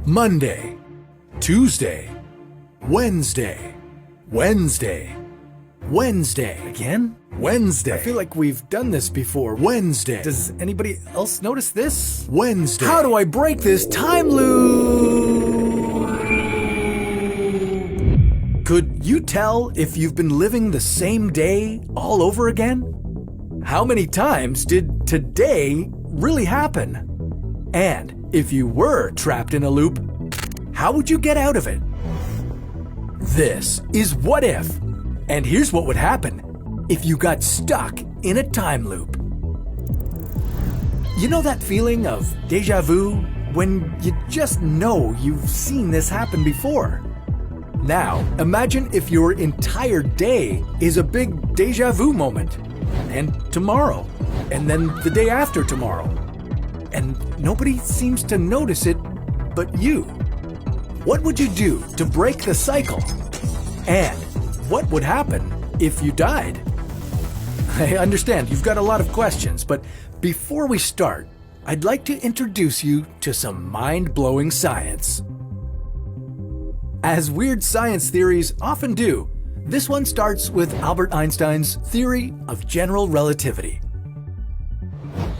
Monday, Tuesday, Wednesday, Wednesday, Wednesday. Again? Wednesday. I feel like we've done this before. Wednesday. Does anybody else notice this? Wednesday. How do I break this time loop? Could you tell if you've been living the same day all over again? How many times did today really happen? And if you were trapped in a loop, how would you get out of it? This is What If, and here's what would happen if you got stuck in a time loop. You know that feeling of déjà vu when you just know you've seen this happen before? Now, imagine if your entire day is a big déjà vu moment, and tomorrow, and then the day after tomorrow, and nobody seems to notice it but you. What would you do to break the cycle? And what would happen if you died? I understand you've got a lot of questions, but before we start, I'd like to introduce you to some mind-blowing science. As weird science theories often do, this one starts with Albert Einstein's theory of general relativity.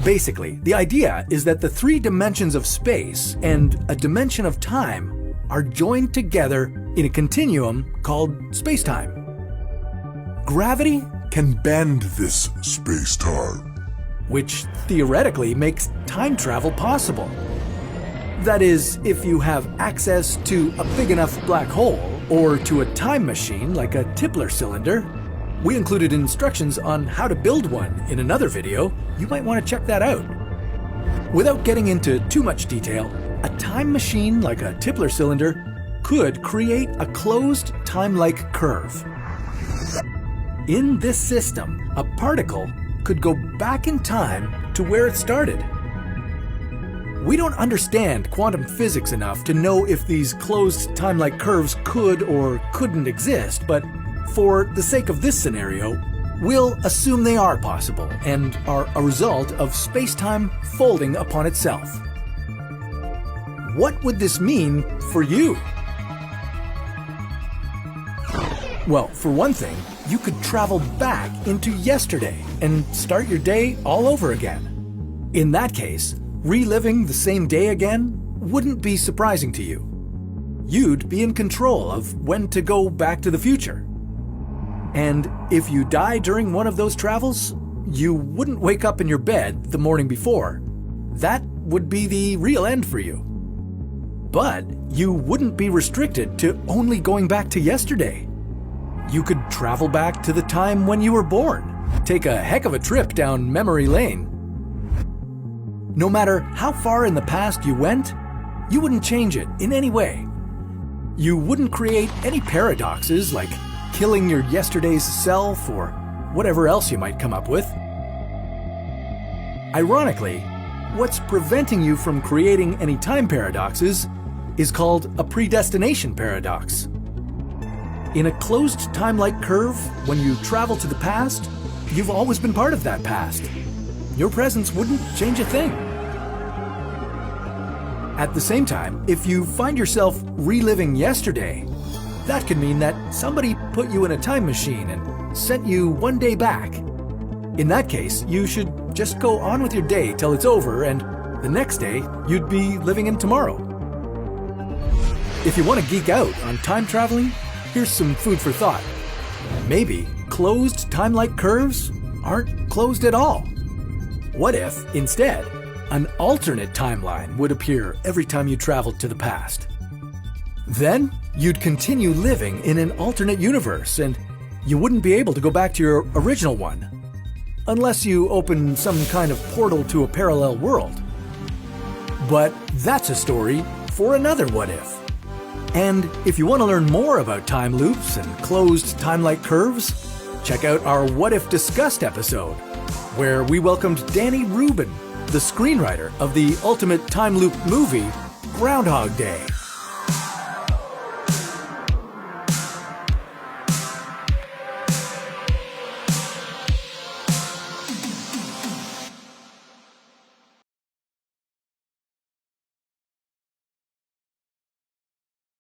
Basically, the idea is that the three dimensions of space and a dimension of time are joined together in a continuum called space-time. Gravity can bend this space-time, which theoretically makes time travel possible. That is, if you have access to a big enough black hole or to a time machine like a Tipler cylinder. We included instructions on how to build one in another video. You might want to check that out. Without getting into too much detail, a time machine like a Tipler cylinder could create a closed time-like curve. In this system, a particle could go back in time to where it started. We don't understand quantum physics enough to know if these closed time-like curves could or couldn't exist, but for the sake of this scenario, we'll assume they are possible and are a result of space-time folding upon itself. What would this mean for you? Well, for one thing, you could travel back into yesterday and start your day all over again. In that case, reliving the same day again wouldn't be surprising to you. You'd be in control of when to go back to the future. And if you die during one of those travels, you wouldn't wake up in your bed the morning before. That would be the real end for you. But you wouldn't be restricted to only going back to yesterday. You could travel back to the time when you were born. Take a heck of a trip down memory lane. No matter how far in the past you went, you wouldn't change it in any way. You wouldn't create any paradoxes like killing your yesterday's self or whatever else you might come up with. Ironically, what's preventing you from creating any time paradoxes is called a predestination paradox. In a closed time-like curve, when you travel to the past, you've always been part of that past. Your presence wouldn't change a thing. At the same time, if you find yourself reliving yesterday, that could mean that somebody put you in a time machine and sent you one day back. In that case, you should just go on with your day till it's over, and the next day, you'd be living in tomorrow. If you want to geek out on time traveling, here's some food for thought. Maybe closed time-like curves aren't closed at all. What if, instead, an alternate timeline would appear every time you traveled to the past? Then, you'd continue living in an alternate universe, and you wouldn't be able to go back to your original one, unless you open some kind of portal to a parallel world. But that's a story for another What If. And if you want to learn more about time loops and closed time-like curves, check out our What If Discussed episode, where we welcomed Danny Rubin, the screenwriter of the ultimate time loop movie, Groundhog Day.